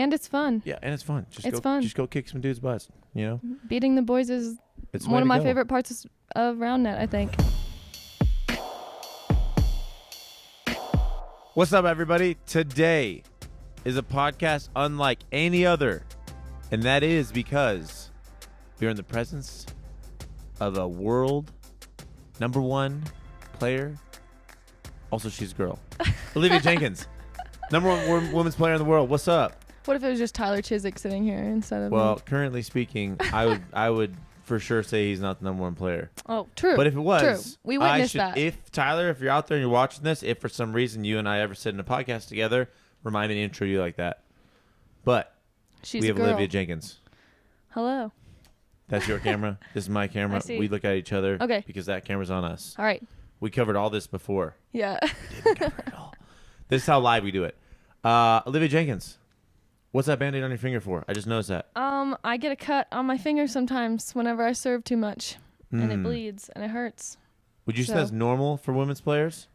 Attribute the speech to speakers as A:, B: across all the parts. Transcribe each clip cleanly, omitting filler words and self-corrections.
A: And it's fun.
B: Yeah, and it's fun.
A: It's fun.
B: Just go kick some dudes' butts, you know?
A: Beating the boys is one of my favorite parts of Roundnet, I think.
B: What's up, everybody? Today is a podcast unlike any other, and that is because we're in the presence of a world #1 player. Also, she's a girl. Olivia Jenkins, #1 women's player in the world. What's up?
A: What if it was just Tyler Chiswick sitting here instead of
B: Well,
A: me?
B: currently speaking, I would for sure say he's not the #1 player.
A: Oh, true.
B: But if it was,
A: true. We witnessed that.
B: If Tyler, if you're out there and you're watching this, if for some reason you and I ever sit in a podcast together, remind me to intro you like that. But
A: She's
B: we have
A: a girl.
B: Olivia Jenkins.
A: Hello.
B: That's your camera. This is my camera.
A: I see.
B: We look at each other
A: Okay.
B: because that camera's on us.
A: All right.
B: We covered all this before.
A: Yeah.
B: We didn't cover it all. This is how live we do it. Olivia Jenkins, what's that Band-Aid on your finger for? I just noticed that.
A: I get a cut on my finger sometimes whenever I serve too much, and it bleeds and it hurts.
B: Would you say that's normal for women's players?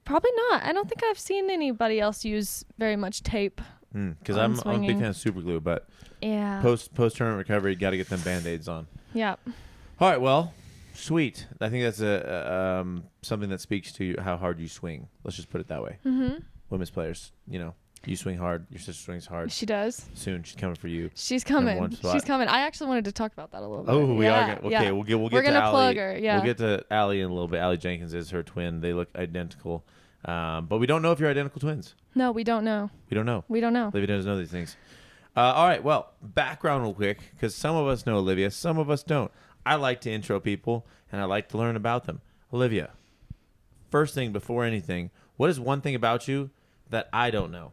A: Probably not. I don't think I've seen anybody else use very much tape.
B: Because I'm a big fan of super glue, but
A: yeah,
B: post tournament recovery, you got to get them Band-Aids on.
A: Yeah.
B: All right, well, sweet. I think that's something that speaks to how hard you swing. Let's just put it that way.
A: Mm-hmm.
B: Women's players, you swing hard. Your sister swings hard.
A: She does.
B: Soon, she's coming for you.
A: She's coming. She's coming. I actually wanted to talk about that a little bit.
B: Oh, we are gonna, okay.
A: Yeah.
B: We'll get
A: We're
B: to
A: gonna
B: Allie.
A: plug her. Yeah.
B: We'll get to Allie in a little bit. Allie Jenkins is her twin. They look identical, but we don't know if you're identical twins.
A: No, we don't know.
B: We don't know.
A: We don't know.
B: Olivia doesn't know these things. All right. Well, background real quick, because some of us know Olivia, some of us don't. I like to intro people, and I like to learn about them. Olivia, first thing before anything, what is one thing about you that I don't know?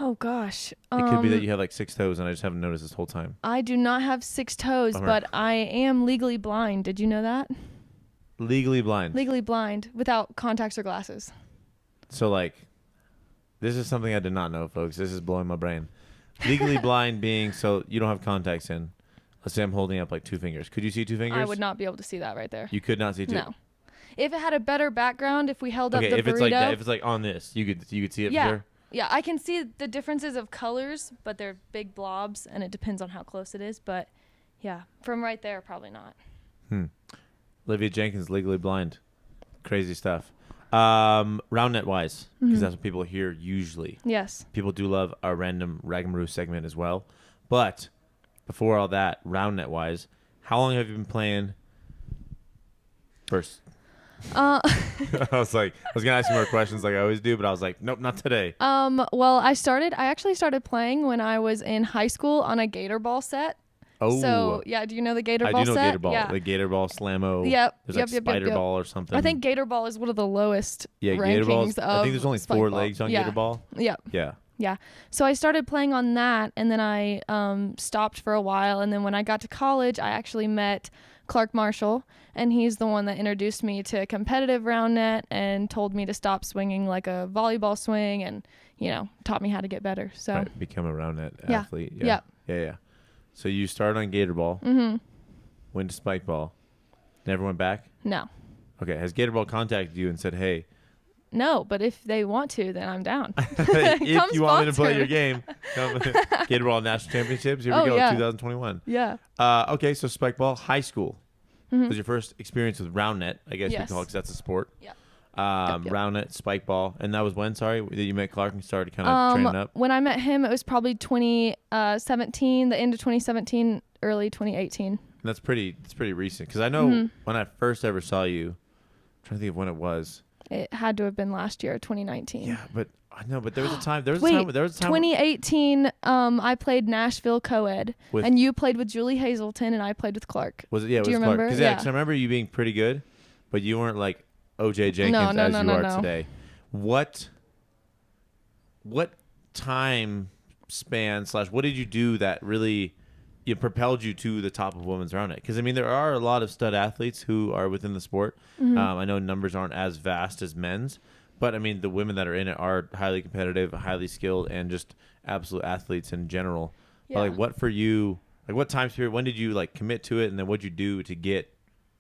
A: Oh, gosh.
B: It could be that you have like 6 toes, and I just haven't noticed this whole time.
A: I do not have 6 toes,
B: Bummer.
A: but I am legally blind. Did you know that?
B: Legally blind.
A: Legally blind without contacts or glasses.
B: So, like, this is something I did not know, folks. This is blowing my brain. Legally blind being so you don't have contacts in. Let's say I'm holding up like 2 fingers. Could you see 2 fingers?
A: I would not be able to see that right there.
B: You could not see 2.
A: No. If it had a better background, if we held up the
B: if
A: burrito.
B: it's like that, if it's like on this, you could see it
A: yeah.
B: there.
A: Yeah, I can see the differences of colors, but they're big blobs, and it depends on how close it is. But, yeah, from right there, probably not.
B: Olivia Jenkins, legally blind. Crazy stuff. Roundnet-wise, because that's what people hear usually.
A: Yes.
B: People do love our random Ragamaroo segment as well. But before all that, Roundnet-wise, how long have you been playing first? I was going to ask you more questions like I always do, but I was like, nope, not today.
A: Well, I actually started playing when I was in high school on a Gator Ball set.
B: Oh.
A: So, yeah, do you know the Gator Ball set?
B: I do know Gator Ball.
A: Yeah.
B: The Gator Ball Slammo.
A: Yep.
B: There's Spider Ball or something.
A: I think Gator Ball is one of the lowest
B: Gator Ball's,
A: rankings of
B: I think there's only 4
A: ball.
B: legs on Gator Ball.
A: Yep.
B: Yeah.
A: Yeah. So I started playing on that, and then I stopped for a while. And then when I got to college, I actually met Clark Marshall, and he's the one that introduced me to competitive Roundnet and told me to stop swinging like a volleyball swing and, taught me how to get better. So
B: Right, become a Roundnet athlete.
A: Yeah.
B: Yeah. So you started on Gator Ball, went to Spike Ball, never went back?
A: No.
B: Okay. Has Gator Ball contacted you and said, hey,
A: no, but if they want to, then I'm down.
B: if you want me to play your game, come Gator Ball National Championships. Here we go, 2021.
A: Yeah.
B: Okay, so Spike Ball, high school was your first experience with Roundnet, I guess we call it, because that's a sport.
A: Yeah.
B: Roundnet, Spike Ball, and that was when, sorry, that you met Clark and started kind of training up?
A: When I met him, it was probably 2017, the end of 2017, early 2018.
B: And that's pretty recent, because I know when I first ever saw you, I'm trying to think of when it was.
A: It had to have been last year, 2019.
B: Yeah, but I know, but there was a time.
A: 2018. I played Nashville co-ed, and you played with Julie Hazelton, and I played with Clark.
B: Was it? Yeah,
A: Do
B: it
A: you
B: was Clark.
A: remember?
B: Because I remember you being pretty good, but you weren't like OJ Jenkins as you are today. What time span / what did you do that really propelled you to the top of women's Roundnet? Because, I mean, there are a lot of stud athletes who are within the sport. I know numbers aren't as vast as men's, but, I mean, the women that are in it are highly competitive, highly skilled, and just absolute athletes in general. Yeah. But, what for you, what time period, when did you, commit to it, and then what did you do to get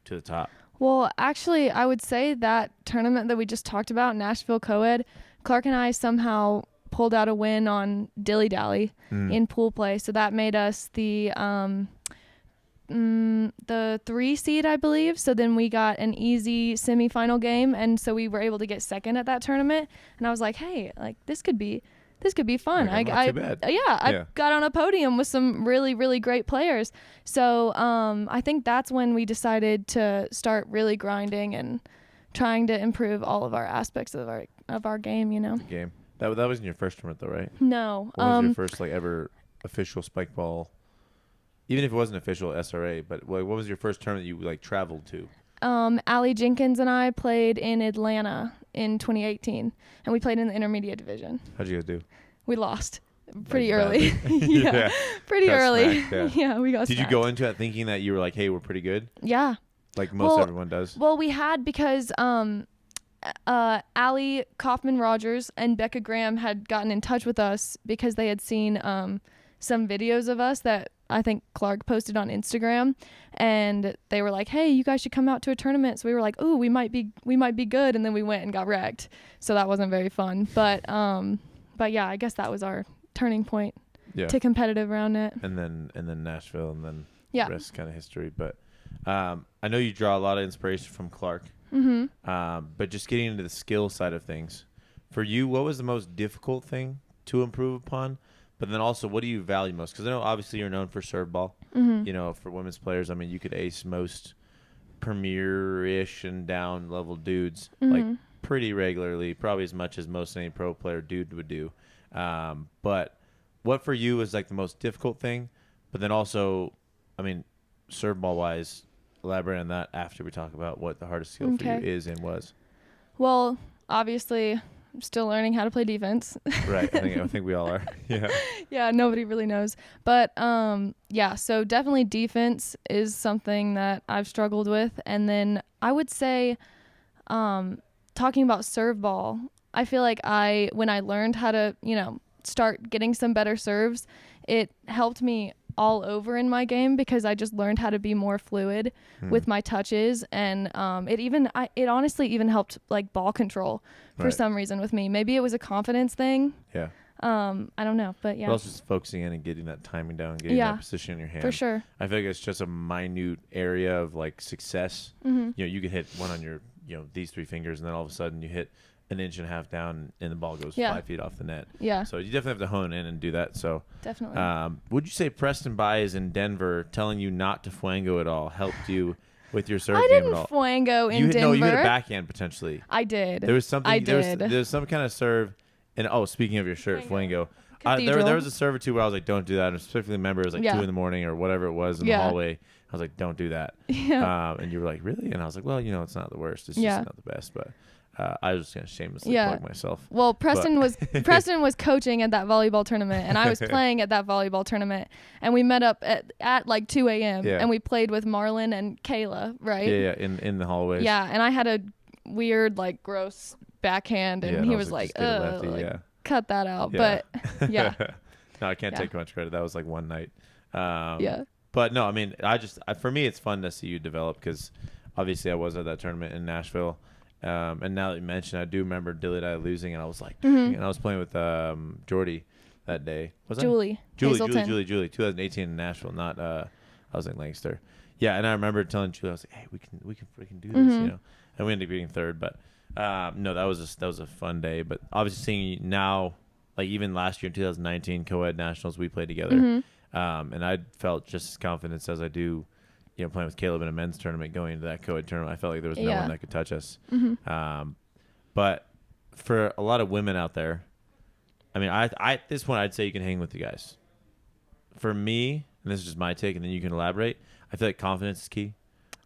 B: to the top?
A: Well, actually, I would say that tournament that we just talked about, Nashville co-ed, Clark and I somehow pulled out a win on Dilly Dally in pool play. So that made us the 3 seed, I believe. So then we got an easy semifinal game, and so we were able to get second at that tournament. And I was like, hey, like this could be fun.
B: Not too bad.
A: I got on a podium with some really, really great players. So I think that's when we decided to start really grinding and trying to improve all of our aspects of our game, you know.
B: The game. That wasn't your first tournament though, right?
A: No.
B: What was your first like ever official spike ball? Even if it wasn't official SRA, but what was your first tournament you like traveled to?
A: Olivia Jenkins and I played in Atlanta in 2018, and we played in the intermediate division.
B: How'd you guys do?
A: We lost pretty early. Pretty
B: got
A: early.
B: Smacked,
A: Yeah, we got
B: Did
A: smacked.
B: you go into it thinking that you were like, hey, we're pretty good?
A: Yeah.
B: Like most everyone does?
A: Well, we had because Allie Kaufman-Rogers and Becca Graham had gotten in touch with us because they had seen some videos of us that I think Clark posted on Instagram, and they were like, hey, you guys should come out to a tournament. So we were like, ooh, we might be good, and then we went and got wrecked. So that wasn't very fun. But yeah, I guess that was our turning point to competitive Roundnet.
B: And then Nashville, and then
A: the
B: rest kind of history. But I know you draw a lot of inspiration from Clark. But just getting into the skill side of things, for you, what was the most difficult thing to improve upon? But then also, what do you value most? Because I know obviously you're known for serve ball. You know, for women's players, I mean, you could ace most premier-ish and down level dudes like pretty regularly, probably as much as most any pro player dude would do. But what for you is like the most difficult thing? But then also, I mean, serve ball wise, elaborate on that after we talk about what the hardest skill for you is and was.
A: Well, obviously, I'm still learning how to play defense.
B: Right. I think we all are. Yeah.
A: Yeah, nobody really knows. But yeah, so definitely defense is something that I've struggled with. And then I would say talking about serve ball, I feel like when I learned how to, you know, start getting some better serves, it helped me all over in my game because I just learned how to be more fluid with my touches, and it honestly even helped like ball control for some reason with me. Maybe it was a confidence thing.
B: Yeah.
A: I don't know, but yeah.
B: But also just focusing in and getting that timing down, getting that position in your hand.
A: For sure.
B: I feel like it's just a minute area of like success. You know, you could hit one on your, you know, these 3 fingers, and then all of a sudden you hit an inch and a half down and the ball goes 5 feet off the net. Yeah. So you definitely have to hone in and do that. So
A: definitely.
B: Would you say Preston Buy is in Denver telling you not to fuego at all helped you with your serve
A: I
B: game
A: didn't
B: at all?
A: Fuego in Denver.
B: No, you hit a backhand potentially.
A: I did.
B: There was something.
A: I did.
B: There was some kind of serve. And speaking of your shirt, fuego. There was a serve or two where I was like, don't do that. And I specifically remember it was like 2 in the morning or whatever it was in the hallway. I was like, don't do that. Yeah. And you were like, really? And I was like, well, you know, it's not the worst. It's just not the best. But I was just going to shamelessly plug myself.
A: Well, Preston was coaching at that volleyball tournament, and I was playing at that volleyball tournament. And we met up at like 2 a.m. And we played with Marlon and Kayla, right?
B: Yeah, in the hallways.
A: Yeah, and I had a weird, like, gross backhand, and he was like, cut that out. Yeah. But yeah.
B: No, I can't take much credit. That was like one night. But no, I mean, for me, it's fun to see you develop because obviously I was at that tournament in Nashville. And now that you mentioned, I do remember Dilly Dye losing, and I was like, and I was playing with Jordy that day. Was
A: Julie.
B: 2018 in Nashville, not I was in Lancaster. Yeah, and I remember telling Julie, I was like, hey, we can freaking do this, you know. And we ended up being third, but no, that was a fun day. But obviously seeing you now, like even last year in 2019 co-ed nationals, we played together, and I felt just as confident as I do. You know, playing with Caleb in a men's tournament, going into that co-ed tournament, I felt like there was no one that could touch us. But for a lot of women out there, I mean, I at this point, I'd say you can hang with the guys. For me, and this is just my take, and then you can elaborate, I feel like confidence is key.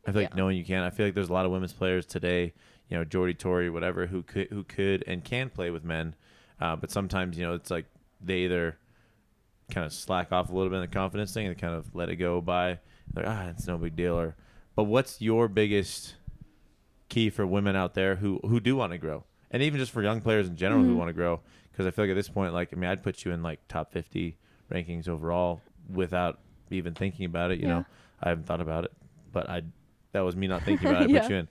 B: I feel like knowing you can. I feel like there's a lot of women's players today, you know, Jordy, Tori, whatever, who could and can play with men. But sometimes, you know, it's like they either kind of slack off a little bit in the confidence thing and kind of let it go by. Like, it's no big deal. But what's your biggest key for women out there who do want to grow? And even just for young players in general who want to grow? Because I feel like at this point, like, I mean, I'd put you in like top 50 rankings overall without even thinking about it. You know, I haven't thought about it, but that was me not thinking about it. I put you in.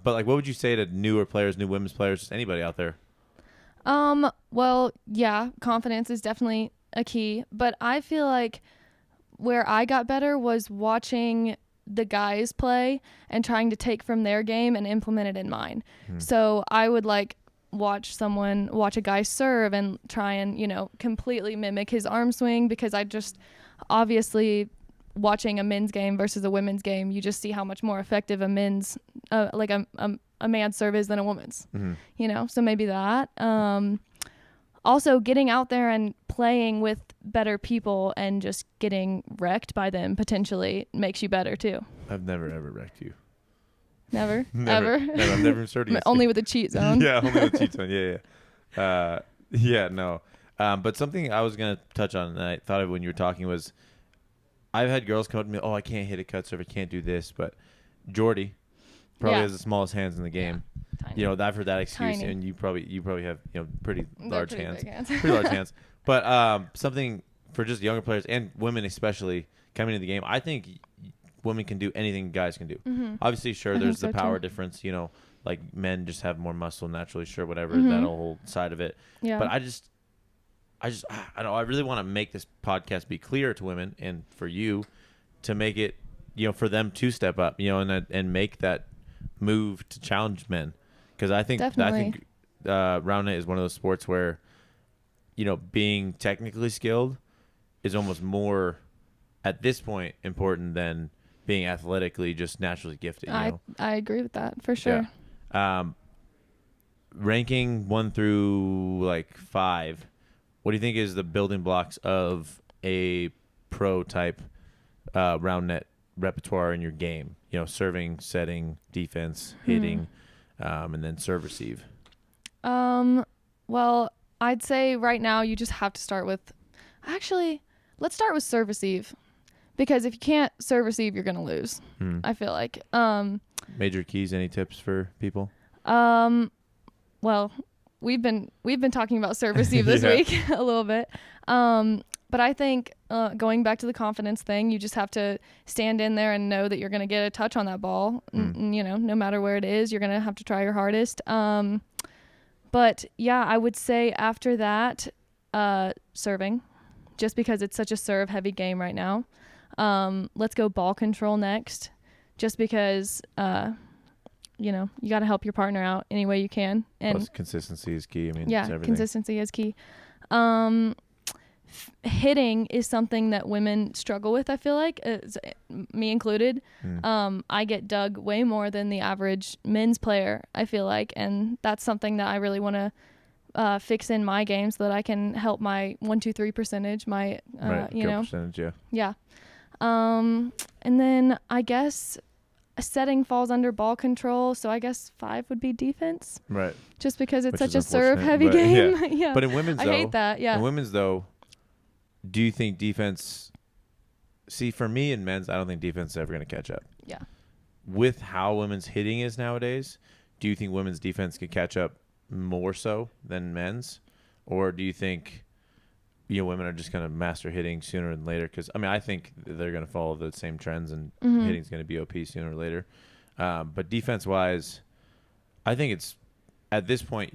B: But like, what would you say to newer players, new women's players, just anybody out there?
A: Well, yeah, confidence is definitely a key, but I feel like where I got better was watching the guys play and trying to take from their game and implement it in mine. So I would like watch a guy serve and try and, completely mimic his arm swing, because I just obviously watching a men's game versus a women's game, you just see how much more effective a men's a man's serve is than a woman's. So maybe that. Also getting out there and playing with better people and just getting wrecked by them potentially makes you better too.
B: I've never ever wrecked you.
A: Never?
B: Never.
A: Ever?
B: Never. I've never started
A: Only with the cheat zone.
B: Yeah, only with the cheat zone. Yeah. No. But something I was going to touch on, and I thought of when you were talking, was I've had girls come up to me, I can't hit a cut serve, I can't do this. But Jordy probably has the smallest hands in the game.
A: Tiny.
B: I've heard that excuse,
A: Tiny.
B: and you probably have pretty large
A: pretty
B: hands,
A: big hands.
B: pretty large hands. But something for just younger players and women especially coming into the game, I think women can do anything guys can do. Obviously, sure, there's the power difference. Like men just have more muscle naturally. Sure, whatever that whole side of it.
A: Yeah.
B: But I don't know. I really want to make this podcast be clear to women and for you to make it, for them to step up, and make that move to challenge men. Because I think Roundnet is one of those sports where, being technically skilled is almost more at this point important than being athletically just naturally gifted.
A: I agree with that for sure.
B: Yeah. Ranking 1 through 5, what do you think is the building blocks of a pro type Roundnet repertoire in your game? Serving, setting, defense, hitting, and then serve receive.
A: Well, I'd say right now you just have to start with, let's start with serve receive, because if you can't serve receive, you're gonna lose. I feel like.
B: Major keys. Any tips for people?
A: Well, we've been talking about serve receive this week a little bit. But I think going back to the confidence thing, you just have to stand in there and know that you're going to get a touch on that ball. No matter where it is, you're going to have to try your hardest. But yeah, I would say after that, serving, just because it's such a serve heavy game right now. Let's go ball control next, just because, you got to help your partner out any way you can. And
B: plus consistency is key. It's everything.
A: Consistency is key. Hitting is something that women struggle with, I feel like, me included. I get dug way more than the average men's player, I feel like, and that's something that I really want to fix in my game so that I can help my 1-2-3 percentage, my
B: percentage,
A: yeah. And then I guess setting falls under ball control, so I guess 5 would be defense,
B: right?
A: Just because it's
B: Which
A: such a serve heavy game. Yeah.
B: But in women's,
A: I hate that. Yeah.
B: In women's though, do you think defense? See, for me in men's, I don't think defense is ever going to catch up.
A: Yeah.
B: With how women's hitting is nowadays, do you think women's defense could catch up more so than men's, or do you think women are just going to master hitting sooner than later? Because I think they're going to follow the same trends, and hitting's going to be OP sooner or later. But defense wise, I think it's at this point.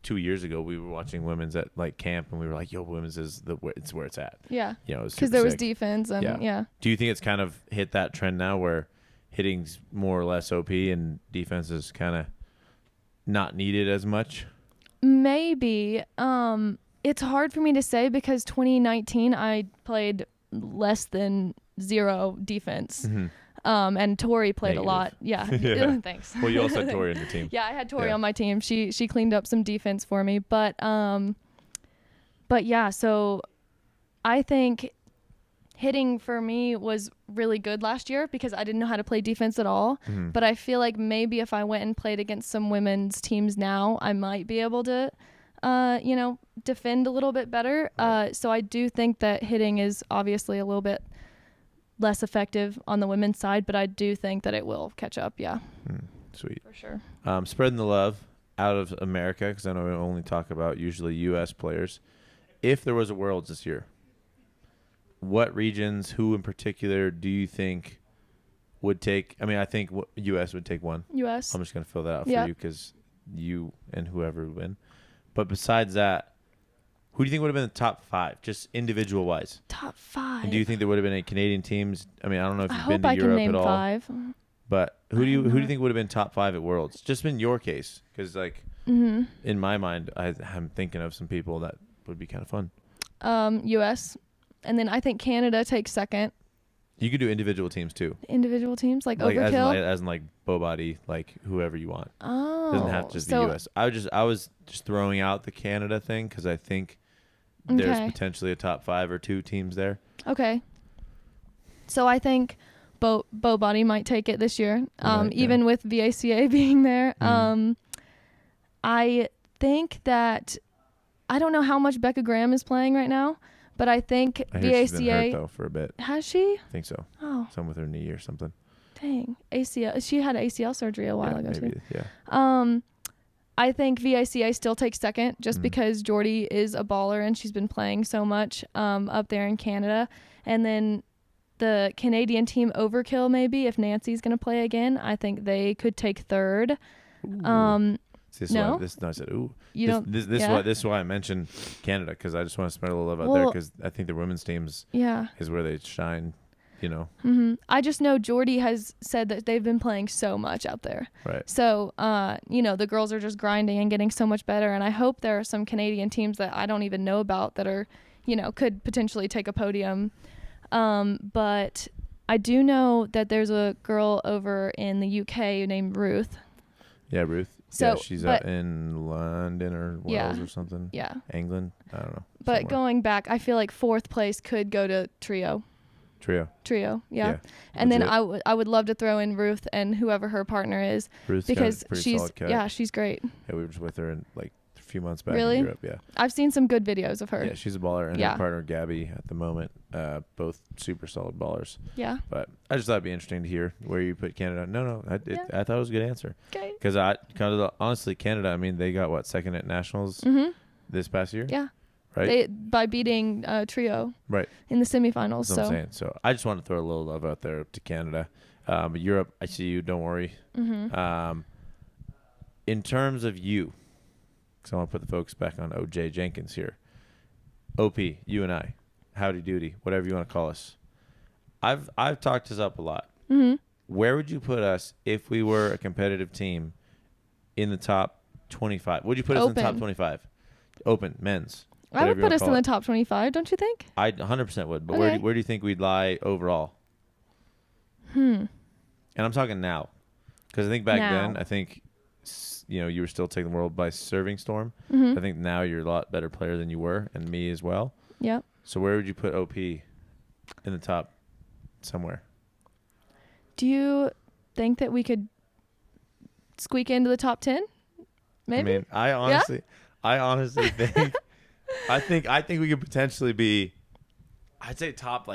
B: 2 years ago we were watching women's at camp, and we were like, "Yo, women's is it's where it's at."
A: Yeah.
B: Because
A: there was defense, and yeah.
B: Do you think it's kind of hit that trend now where hitting's more or less OP and defense is kind of not needed as much?
A: Maybe. It's hard for me to say because 2019 I played less than 0 defense. And Tori played a lot. Yeah. Thanks.
B: Well, you also had Tori on your team.
A: Yeah, I had Tori on my team. She cleaned up some defense for me. But yeah, so I think hitting for me was really good last year because I didn't know how to play defense at all. But I feel like maybe if I went and played against some women's teams now, I might be able to defend a little bit better. So I do think that hitting is obviously a little bit less effective on the women's side, but I do think that it will catch up. Yeah.
B: Sweet.
A: For sure.
B: Spreading the love out of America, because I know we only talk about usually U.S. players. If there was a Worlds this year, what regions, who in particular do you think would take? I think U.S. would take one.
A: U.S.
B: I'm just going to fill that out for you because you and whoever would win. But besides that, who do you think would have been the top 5, just individual wise?
A: Top 5.
B: And do you think there would have been any Canadian teams? I mean, I don't know if
A: I
B: you've
A: hope
B: been to
A: I
B: Europe
A: can name
B: at all.
A: 5.
B: But who do you think would have been top 5 at Worlds? Just in your case, because like in my mind, I'm thinking of some people that would be kind of fun.
A: U.S. And then I think Canada takes second.
B: You could do individual teams too.
A: Individual teams like Overkill.
B: As in like bow body, like whoever you want.
A: Oh,
B: doesn't have to just be U.S. I was just throwing out the Canada thing because I think there's potentially a top 5 or 2 teams there.
A: Okay. So I think bow body might take it this year. Even with VACA being there. I think that I don't know how much Becca Graham is playing right now, but I think VACA
B: she's been hurt though for a bit.
A: Has she?
B: I think so.
A: Oh,
B: something with her knee or something.
A: Dang, ACL. She had ACL surgery a while ago
B: maybe,
A: too.
B: Yeah.
A: I think VACA still takes second just because Jordy is a baller and she's been playing so much up there in Canada. And then the Canadian team Overkill, maybe, if Nancy's going to play again, I think they could take third.
B: This
A: no?
B: I said, ooh. This is why I mentioned Canada, because I just want to spread a little love out there, because I think the women's teams is where they shine, you know.
A: I just know Jordy has said that they've been playing so much out there.
B: Right.
A: So, the girls are just grinding and getting so much better. And I hope there are some Canadian teams that I don't even know about that are, could potentially take a podium. But I do know that there's a girl over in the UK named Ruth.
B: Yeah, Ruth.
A: So,
B: she's out in London or Wales or something.
A: Yeah.
B: England. I don't know.
A: But
B: somewhere.
A: going back, I feel like 4th place could go to Trio. Yeah. And then I would love to throw in Ruth and whoever her partner is.
B: Ruth's
A: because
B: got a pretty
A: she's
B: solid cut.
A: she's great.
B: Yeah, we were just with her in like a few months back
A: Really?
B: in Europe. Yeah.
A: I've seen some good videos of her.
B: Yeah, she's a baller, and her partner Gabby at the moment, both super solid ballers.
A: Yeah.
B: But I just thought it'd be interesting to hear where you put Canada. No, I thought it was a good answer.
A: Okay.
B: Because honestly, Canada, I mean, they got second at nationals this past year.
A: Yeah.
B: Right.
A: By beating Trio.
B: Right.
A: In the semifinals.
B: That's what I'm saying. So I just want to throw a little love out there to Canada. Europe, I see you. Don't worry. In terms of you, because I want to put the focus back on OJ Jenkins here. OP, you and I, howdy doody, whatever you want to call us. I've talked this up a lot. Where would you put us if we were a competitive team in the top 25? Would you put us in the top 25? Open, men's.
A: I would put us in the top 25, don't you think?
B: I 100% would. But where do you think we'd lie overall? And I'm talking now. Because I think back then, I think, you were still taking the world by serving storm. I think now you're a lot better player than you were, and me as well.
A: Yep.
B: So where would you put OP in the top somewhere?
A: Do you think that we could squeak into the top 10? Maybe.
B: I mean, I honestly think I think we could potentially be, I'd say top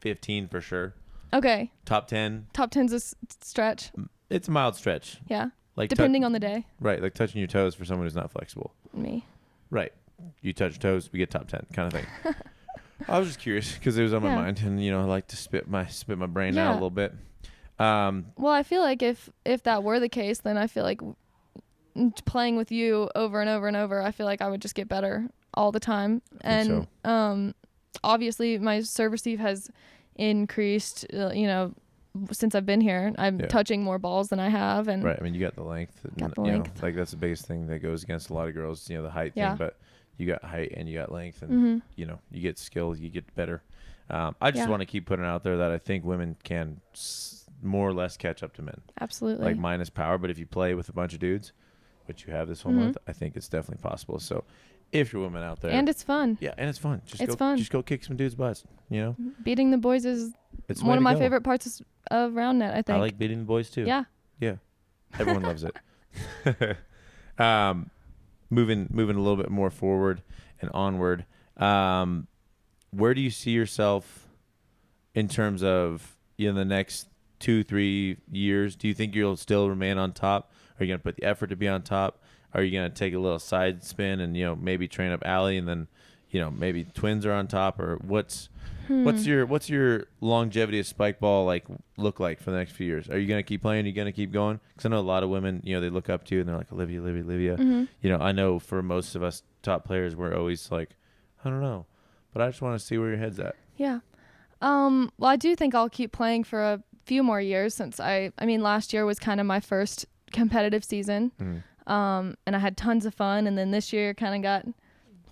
B: 15 for sure.
A: Okay.
B: Top 10.
A: Top 10's a stretch.
B: It's a mild stretch.
A: Yeah. Depending on the day.
B: Right, like touching your toes for someone who's not flexible.
A: Me.
B: Right. You touch your toes, we get top 10 kind of thing. I was just curious because it was on my mind, and I like to spit my brain out a little bit.
A: Well, I feel like if that were the case, then I feel like playing with you over and over and over, I feel like I would just get better all the time. And obviously my serve receive has increased, since I've been here. I'm touching more balls than I have. And
B: right. I mean, you got the length. That's the biggest thing that goes against a lot of girls, the height thing. But you got height and you got length, and, you get skill, you get better. I just want to keep putting out there that I think women can more or less catch up to men.
A: Absolutely.
B: Minus power. But if you play with a bunch of dudes, which you have this whole month, I think it's definitely possible. So if you're a woman out there.
A: And it's fun.
B: Yeah, and it's fun.
A: Fun.
B: Just go kick some dudes' butts,
A: Beating the boys is one of my favorite parts of Roundnet, I think.
B: I like beating the boys too.
A: Yeah.
B: Yeah. Everyone loves it. Moving a little bit more forward and onward. Where do you see yourself in terms of the next 2-3 years? Do you think you'll still remain on top? Are you going to put the effort to be on top? Are you going to take a little side spin and maybe train up Allie, and then maybe twins are on top? Or what's What's your longevity of spike ball like look like for the next few years? Are you gonna keep playing? Are you gonna keep going? Because I know a lot of women, you know, they look up to you and they're like, Olivia.
A: Mm-hmm.
B: You know, I know for most of us top players, we're always like, I don't know, but I just want to see where your head's at.
A: Yeah. Well, I do think I'll keep playing for a few more years since I mean, last year was kind of my first competitive season. And I had tons of fun. And then this year kind of got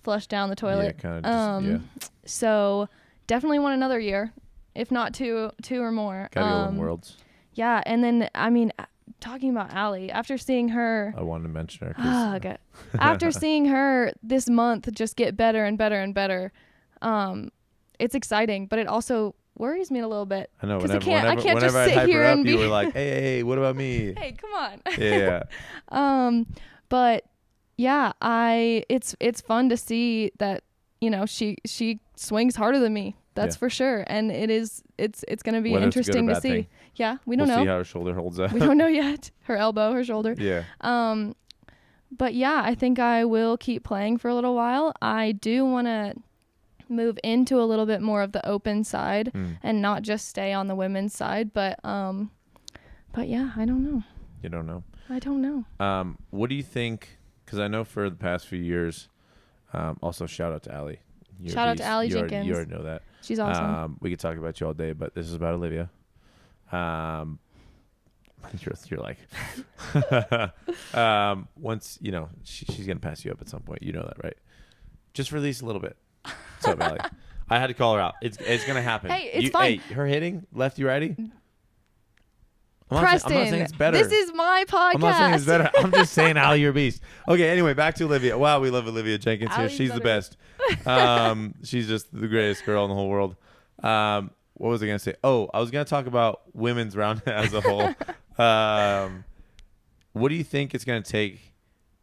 A: flushed down the toilet.
B: Yeah, kind of.
A: So definitely want another year, if not two or more.
B: Gotta go Worlds.
A: Yeah. And then, I mean, talking about Allie, after seeing her,
B: I wanted to mention her.
A: Okay. After seeing her this month just get better and better and better, it's exciting, but it also worries me a little bit.
B: I know.
A: I
B: Whenever
A: just
B: I
A: sit
B: hype
A: here
B: her up,
A: and be
B: you were like, hey, what about me?
A: Hey, come on.
B: Yeah.
A: But yeah, it's fun to see that, you know, she swings harder than me. That's for sure. And it's going to be interesting to see.
B: Thing.
A: Yeah, we don't know.
B: We'll see how her shoulder holds up.
A: We don't know yet. Her elbow, her shoulder.
B: Yeah.
A: But yeah, I think I will keep playing for a little while. I do want to move into a little bit more of the open side and not just stay on the women's side. But yeah, I don't know.
B: You don't know?
A: I don't know.
B: What do you think? Because I know for the past few years, also shout out to Allie.
A: Shout out to Allie Jenkins.
B: You already know that.
A: She's awesome.
B: We could talk about you all day, but this is about Olivia. You're like, once, you know, she's going to pass you up at some point. You know that, right? Just release a little bit. What's up, Allie? I had to call her out. It's going to happen.
A: Hey, it's fine.
B: Hey, her hitting, lefty, righty.
A: Preston,
B: I'm not saying it's better.
A: This is my podcast.
B: I'm not saying it's better. I'm just saying, Allie, you're a beast. Okay, anyway, back to Olivia. Wow, we love Olivia Jenkins here. She's the best. She's just the greatest girl in the whole world. What was I going to say? Oh, I was going to talk about women's Roundnet as a whole. What do you think it's going to take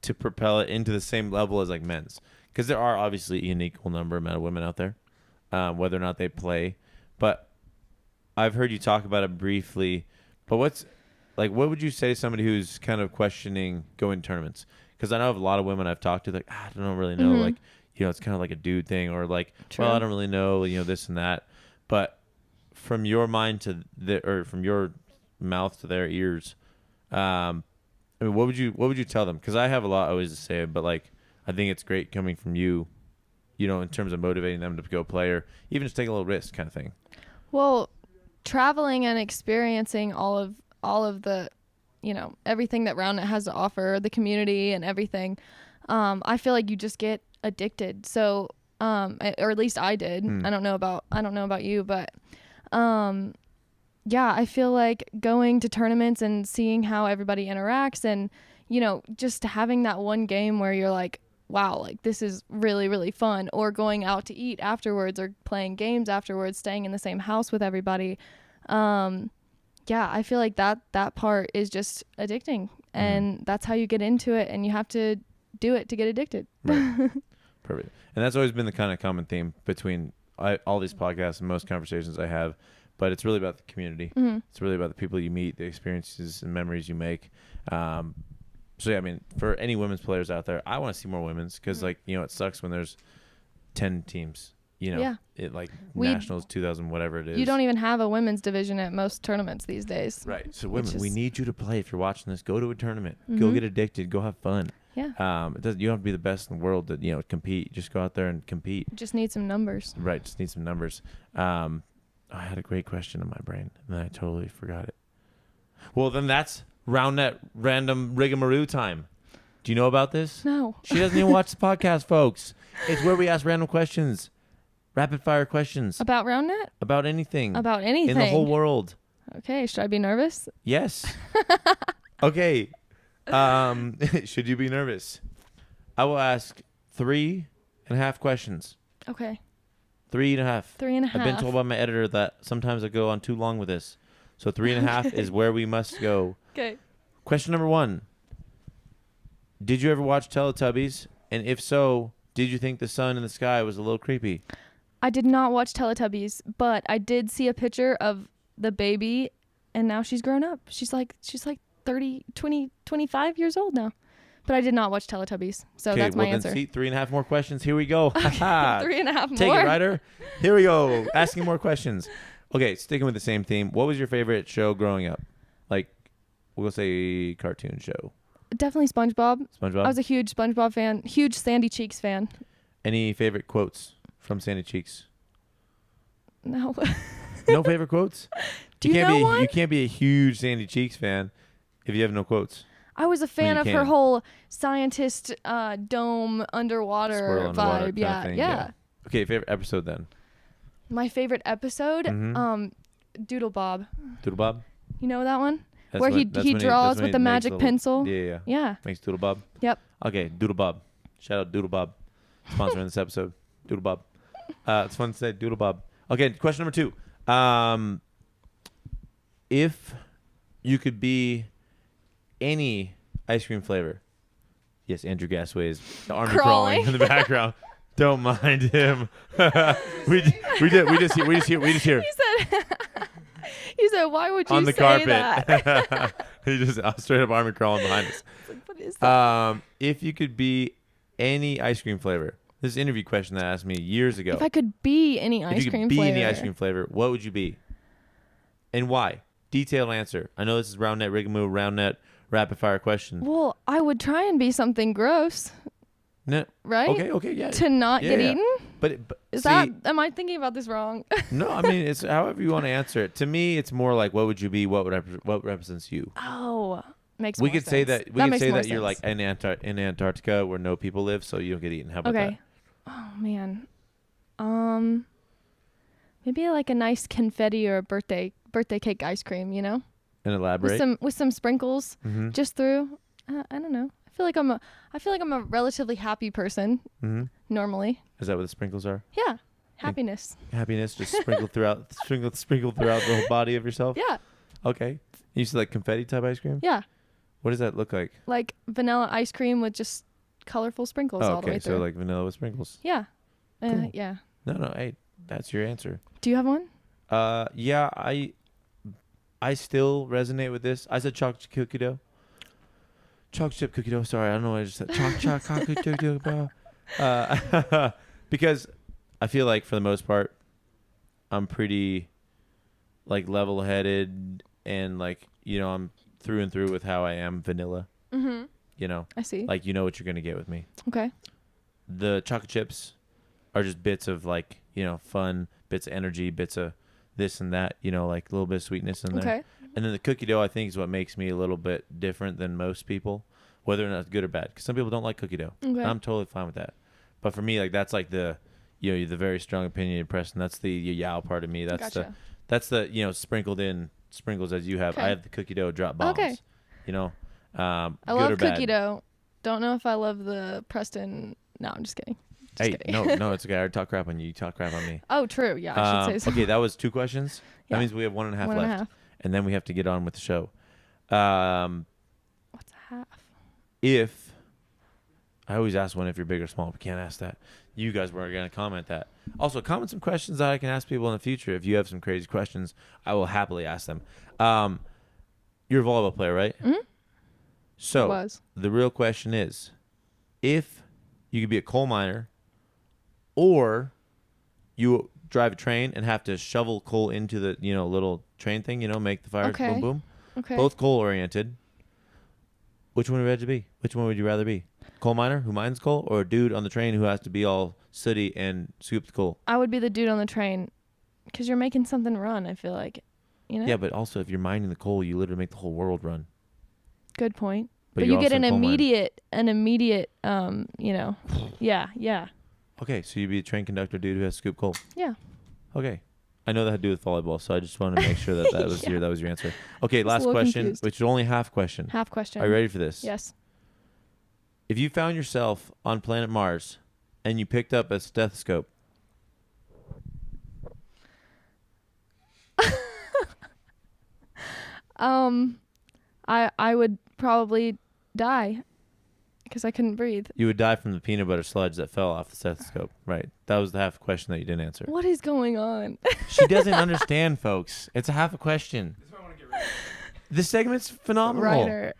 B: to propel it into the same level as like men's? Because there are obviously an equal number amount of women out there, whether or not they play. But I've heard you talk about it briefly. But what would you say to somebody who's kind of questioning going to tournaments? Because I know of a lot of women I've talked to, like, I don't really know, like, you know, it's kind of like a dude thing, or like, well, I don't really know, you know, this and that. But from your mind or from your mouth to their ears, I mean, what would you tell them? Because I have a lot always to say, but like, I think it's great coming from you, you know, in terms of motivating them to go play or even just take a little risk kind of thing.
A: Well, traveling and experiencing all of the, you know, everything that Roundnet has to offer, the community and everything, I feel like you just get addicted. So, or at least I did. I don't know about you, but yeah, I feel like going to tournaments and seeing how everybody interacts and, you know, just having that one game where you're like, wow, like this is really, really fun, or going out to eat afterwards or playing games afterwards, staying in the same house with everybody. Yeah, I feel like that part is just addicting, and that's how you get into it, and you have to do it to get addicted.
B: Right. Perfect. And that's always been the kind of common theme between all these podcasts and most conversations I have, but it's really about the community. It's really about the people you meet, the experiences and memories you make. So yeah, I mean, for any women's players out there, I want to see more women's because, like, you know, it sucks when there's 10 teams. You know, it like nationals 2000, whatever it is.
A: You don't even have a women's division at most tournaments these days.
B: Right. So women, we need you to play. If you're watching this, go to a tournament. Go get addicted. Go have fun.
A: Yeah.
B: It doesn't. You don't have to be the best in the world to, you know, compete. Just go out there and compete.
A: Just need some numbers.
B: Right. Just need some numbers. I had a great question in my brain and then I totally forgot it. Well, then that's Roundnet random rigamaroo time. Do you know about this?
A: No.
B: She doesn't even watch the podcast, folks. It's where we ask random questions, rapid fire questions
A: about Roundnet.
B: About anything.
A: About anything
B: in the whole world.
A: Okay. Should I be nervous?
B: Yes. Okay. Should you be nervous? I will ask 3.5 questions.
A: Okay.
B: 3.5.
A: 3.5.
B: I've been told by my editor that sometimes I go on too long with this. So 3.5 is where we must go.
A: Okay.
B: Question number 1. Did you ever watch Teletubbies? And if so, did you think the sun in the sky was a little creepy?
A: I did not watch Teletubbies, but I did see a picture of the baby, and now she's grown up. She's like 30, 20, 25 years old now. But I did not watch Teletubbies, so
B: Okay,
A: that's my
B: well
A: answer.
B: then see, 3.5 more questions. Here we go.
A: 3.5 more.
B: Take it, Ryder. Here we go. Asking more questions. Okay, sticking with the same theme. What was your favorite show growing up? Like, we'll say cartoon show.
A: Definitely SpongeBob.
B: SpongeBob?
A: I was a huge SpongeBob fan. Huge Sandy Cheeks fan.
B: Any favorite quotes from Sandy Cheeks?
A: No.
B: No favorite quotes?
A: Do you know one?
B: You can't be a huge Sandy Cheeks fan if you have no quotes.
A: I was a fan
B: you
A: of her
B: can.
A: whole scientist dome underwater
B: Squirrel underwater
A: vibe.
B: kind
A: Yeah,
B: of thing,
A: yeah.
B: Okay, favorite episode then?
A: My favorite episode,
B: Mhm.
A: Doodle Bob.
B: Doodle Bob?
A: You know that one?
B: That's
A: Where
B: when-
A: he
B: that's when
A: draws
B: that's when
A: with the
B: makes
A: magic
B: little-
A: pencil.
B: Yeah.
A: Yeah.
B: Makes Doodle Bob?
A: Yep.
B: Okay, Doodle Bob. Shout out Doodle Bob. Sponsoring this episode. Doodle Bob. It's fun to say Doodle Bob. Okay, question number 2. If you could be any ice cream flavor. Yes, Andrew Gasway is the army crawling in the background. Don't mind him. we just hear
A: He said, "Why would you
B: on the
A: say
B: carpet.
A: that?"
B: He just straight up army crawling behind us.
A: Like, what is that?
B: If you could be any ice cream flavor. This is an interview question that asked me years ago.
A: If I could be any
B: If
A: ice
B: you
A: cream
B: could be
A: flavor,
B: any ice cream flavor, what would you be? And why? Detailed answer. I know this is Roundnet Rigamoo, Roundnet rapid fire question.
A: well, I would try and be something gross,
B: No.
A: right?
B: Okay, yeah.
A: To not
B: Yeah,
A: get
B: yeah.
A: eaten.
B: But
A: Is
B: see,
A: that? Am I thinking about this wrong?
B: no, I mean it's however you want to answer it. To me, it's more like what would you be? What represents you?
A: Oh, makes.
B: We
A: more
B: could say
A: sense.
B: that. We could
A: makes
B: say
A: more
B: that you're like
A: sense.
B: in Antarctica where no people live, so you don't get eaten. How about
A: Okay. Oh man. Maybe like a nice confetti or a birthday cake ice cream. You know,
B: that? And elaborate.
A: with some sprinkles
B: Mm-hmm.
A: just through. I don't know. I feel like I'm a relatively happy person
B: Mm-hmm.
A: normally.
B: Is that what the sprinkles are?
A: Yeah. Happiness.
B: Happiness just sprinkled throughout, sprinkled throughout the whole body of yourself.
A: Yeah.
B: Okay. You said like confetti type ice cream.
A: Yeah.
B: What does that look like?
A: Like vanilla ice cream with just colorful sprinkles all the way
B: okay.
A: through.
B: So like vanilla with sprinkles.
A: Yeah.
B: Cool.
A: Yeah.
B: No. Hey, that's your answer.
A: Do you have one?
B: Yeah. I still resonate with this. I said chocolate cookie dough. Chocolate chip cookie dough. Sorry, I don't know what I just said. Chocolate cookie dough, bro. Because I feel like for the most part, I'm pretty like level-headed and like I'm through and through with how I am vanilla.
A: Mm-hmm.
B: I
A: see.
B: like what you're gonna get with me.
A: Okay.
B: The chocolate chips are just bits of like fun, bits of energy, bits of this and that. Like a little bit of sweetness in there.
A: Okay.
B: And then the cookie dough, I think, is what makes me a little bit different than most people, whether or not it's good or bad. Because some people don't like cookie dough.
A: Okay.
B: I'm totally fine with that. But for me, like that's like the the very strong opinion, Preston. That's the YEEE-YOW part of me. That's
A: Gotcha.
B: the sprinkled in sprinkles as you have.
A: Okay.
B: I have the cookie dough drop bombs.
A: Okay.
B: I
A: I love cookie dough. Don't know if I love the Preston. No, I'm just kidding. Just
B: Hey,
A: kidding.
B: no, it's okay. I already talk crap on you. You talk crap on me.
A: Oh, true. Yeah, I should say so.
B: Okay, that was 2 questions.
A: Yeah.
B: That means we have 1.5
A: One
B: left.
A: and a half.
B: And then we have to get on with the show.
A: What's a half?
B: If I always ask one if you're big or small, but can't ask that. You guys were going to comment that. Also, comment some questions that I can ask people in the future. If you have some crazy questions, I will happily ask them. You're a volleyball player, right?
A: Mm-hmm.
B: So
A: Was.
B: the real question is, if you could be a coal miner, or you drive a train and have to shovel coal into the little train thing, make the fires
A: Okay.
B: boom boom.
A: Okay.
B: Both coal oriented. Which one would you rather be? Which one would you rather be? Coal miner who mines coal, or a dude on the train who has to be all sooty and scoop the coal?
A: I would be the dude on the train, because you're making something run. I feel like,
B: Yeah, but also if you're mining the coal, you literally make the whole world run.
A: Good point. But
B: you're
A: you get
B: also
A: an
B: a coal miner.
A: immediate, yeah.
B: Okay, so you'd be a train conductor dude who has to scoop coal.
A: Yeah.
B: Okay. I know that had to do with volleyball, so I just wanted to make sure that was
A: Yeah.
B: that was your answer. Okay,
A: a
B: last
A: little
B: question,
A: confused.
B: which is only half question.
A: Half question.
B: Are you ready for this?
A: Yes.
B: If you found yourself on planet Mars and you picked up a stethoscope,
A: I would probably die because I couldn't breathe.
B: you would die from the peanut butter sludge that fell off the stethoscope. Right. That was the half question that you didn't answer.
A: What is going on?
B: She doesn't understand, folks. It's a half a question.
C: That's why I want to get rid of it.
B: This segment's phenomenal.
A: Ryder.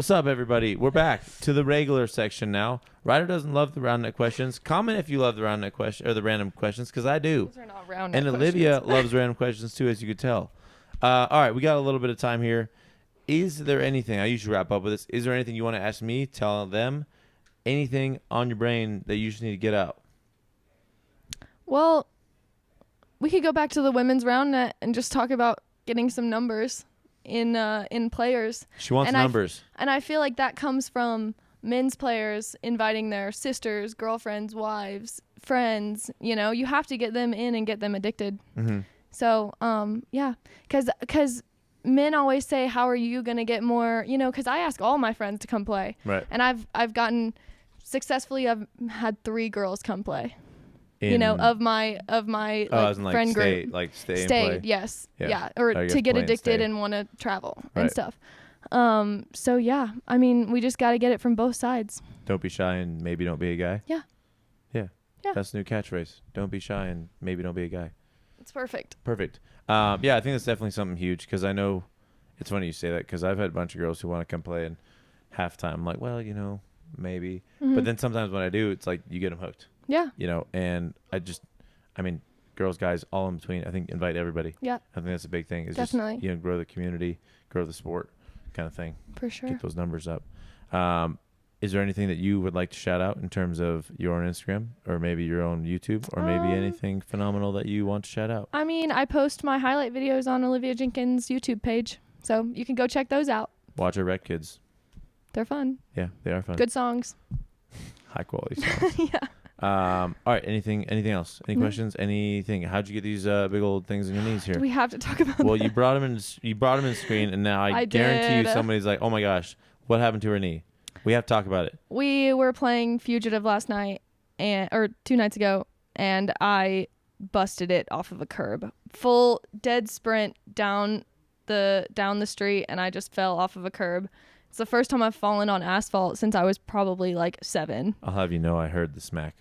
B: What's up, everybody? We're back to the regular section now. Ryder doesn't love the Roundnet questions. Comment if you love the Roundnet question or the random questions, because I do.
A: Those are not Roundnet
B: and Olivia loves random questions too, as you could tell. All right, we got a little bit of time here. Is there anything, I usually wrap up with this, is there anything you want to ask me, tell them, anything on your brain that you just need to get out?
A: Well, we could go back to the women's Roundnet and just talk about getting some numbers in players.
B: She wants numbers.
A: And I feel like that comes from men's players inviting their sisters, girlfriends, wives, friends. You know, you have to get them in and get them addicted.
B: Mm-hmm.
A: So, yeah, because men always say, how are you going to get more, you know, because I ask all my friends to come play.
B: Right.
A: And I've gotten successfully, I've had 3 girls come play. You know, of my friend group.
B: Stay and
A: stayed,
B: play.
A: Yes. Yeah. Or to get addicted and want to travel and stuff. So, yeah, I mean, we just got to get it from both sides.
B: Don't be shy and maybe don't be a guy.
A: Yeah.
B: Yeah. That's the new catchphrase. Don't be shy and maybe don't be a guy.
A: It's perfect.
B: Perfect. Yeah, I think that's definitely something huge, because I know it's funny you say that, because I've had a bunch of girls who want to come play, and halftime I'm like, well, you know, maybe.
A: Mm-hmm.
B: But then sometimes when I do, it's like you get them hooked.
A: Yeah.
B: You know, and I mean, girls, guys, all in between, I think invite everybody.
A: Yeah.
B: I think that's a big thing. Is
A: definitely.
B: Just, you know, grow the community, grow the sport kind of thing.
A: For sure.
B: Get those numbers up. Is there anything that you would like to shout out in terms of your own Instagram or maybe your own YouTube or maybe anything phenomenal that you want to shout out?
A: I mean, I post my highlight videos on Olivia Jenkins' YouTube page, so you can go check those out.
B: Watch our Rec Kids.
A: They're fun.
B: Yeah, they are fun.
A: Good songs.
B: High quality songs.
A: Yeah.
B: All right. Anything else? Any questions? Anything? How'd you get these big old things in your knees here?
A: Do we have to talk about
B: Well,
A: that?
B: you brought them in screen, and now I guarantee you somebody's like, oh my gosh, what happened to her knee? We have to talk about it.
A: We were playing Fugitive last night, or 2 nights ago, and I busted it off of a curb. Full dead sprint down the street, and I just fell off of a curb. It's the first time I've fallen on asphalt since I was probably like 7.
B: I'll have you know I heard the smack.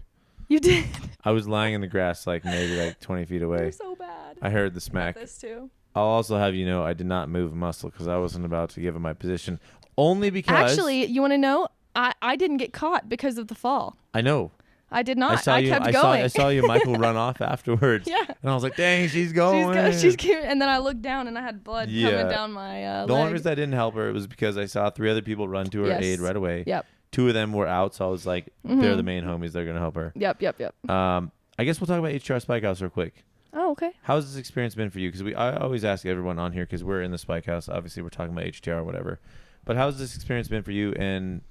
A: You did?
B: I was lying in the grass maybe 20 feet away.
A: You're so bad.
B: I heard the smack.
A: This too.
B: I'll also have you know I did not move a muscle because I wasn't about to give him my position. Only because...
A: Actually, you want to know? I didn't get caught because of the fall.
B: I know.
A: I did not. I kept going.
B: I saw you, Michael, run off afterwards.
A: Yeah.
B: And I was like, dang, she's going.
A: She's cute. And then I looked down and I had blood coming down my leg.
B: The only reason I didn't help her was because I saw 3 other people run to her aid right away.
A: Yep.
B: 2 of them were out, so I was like, they're the main homies. They're going to help her.
A: Yep.
B: I guess we'll talk about HTR Spike House real quick.
A: Oh, okay.
B: How's this experience been for you? Because I always ask everyone on here because we're in the Spike House. Obviously, we're talking about HTR or whatever. But how's this experience been for you, and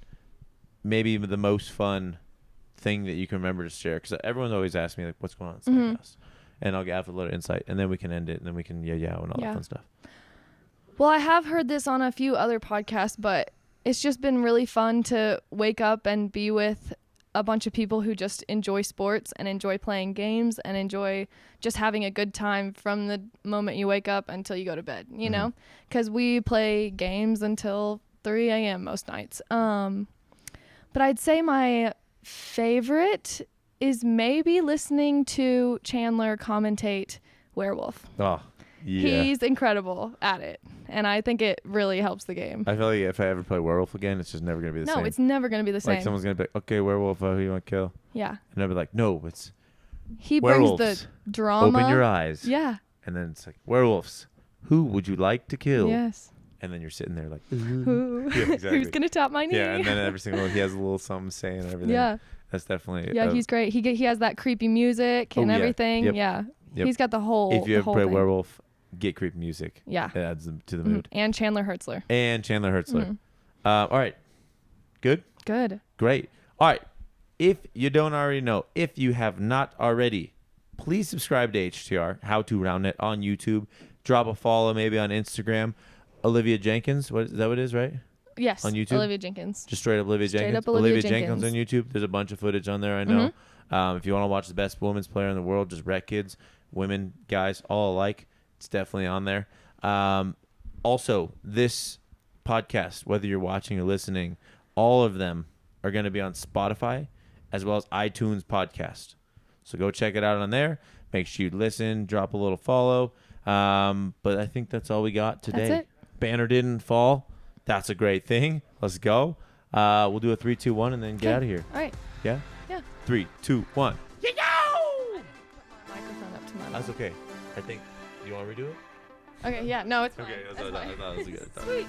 B: maybe the most fun thing that you can remember to share? Because everyone's always asked me, like, what's going on in Spike House? And I'll give a little insight, and then we can end it, and then we can and all that fun stuff.
A: Well, I have heard this on a few other podcasts, but it's just been really fun to wake up and be with a bunch of people who just enjoy sports and enjoy playing games and enjoy just having a good time from the moment you wake up until you go to bed, you know? Because we play games until 3 a.m. most nights. But I'd say my favorite is maybe listening to Chandler commentate Werewolf.
B: Oh, yeah.
A: He's incredible at it, and I think it really helps the game.
B: I feel like if I ever play Werewolf again, it's just never going to be the same.
A: No, it's never going to be the same.
B: Like, someone's going to be like, okay, Werewolf, who you want to kill?
A: Yeah.
B: And I'll be like, no, it's
A: He
B: werewolves.
A: brings the drama.
B: Open your eyes.
A: Yeah.
B: And then it's like, werewolves, who would you like to kill?
A: Yes.
B: And then you're sitting there like,
A: Who?
B: Yeah, exactly.
A: Who's going to tap my knee?
B: Yeah, and then every single one, he has a little something saying and everything.
A: Yeah.
B: That's definitely...
A: Yeah, he's great. He has that creepy music and everything.
B: Yep.
A: Yeah.
B: Yep.
A: He's got the whole
B: If you ever play
A: thing.
B: Werewolf, get creepy music.
A: Yeah.
B: It adds to the mood.
A: And Chandler Hertzler.
B: All right. Good?
A: Good.
B: Great. All right. If you don't already know, if you have not already, please subscribe to HTR, How to Roundnet on YouTube. Drop a follow maybe on Instagram. Olivia Jenkins, is that what it is, right?
A: Yes.
B: On YouTube?
A: Olivia Jenkins.
B: Just straight up Olivia Jenkins.
A: Up Olivia
B: Jenkins on YouTube. There's a bunch of footage on there, I know. If you want to watch the best women's player in the world, just Rec Kids, women, guys, all alike. It's definitely on there. Also, this podcast, whether you're watching or listening, all of them are going to be on Spotify as well as iTunes podcast. So go check it out on there. Make sure you listen, drop a little follow. But I think that's all we got today.
A: That's it.
B: Banner didn't fall. That's a great thing. Let's go. We'll do a 3, 2, 1, and then get out of here.
A: All right.
B: Yeah?
A: Yeah.
B: 3, 2, 1. YEEE-YOW!
A: Microphone up to my
B: That's okay. I think. Do you want to redo it?
A: Okay, yeah. No, it's fine.
B: Okay, I thought it was good.
A: Sweet.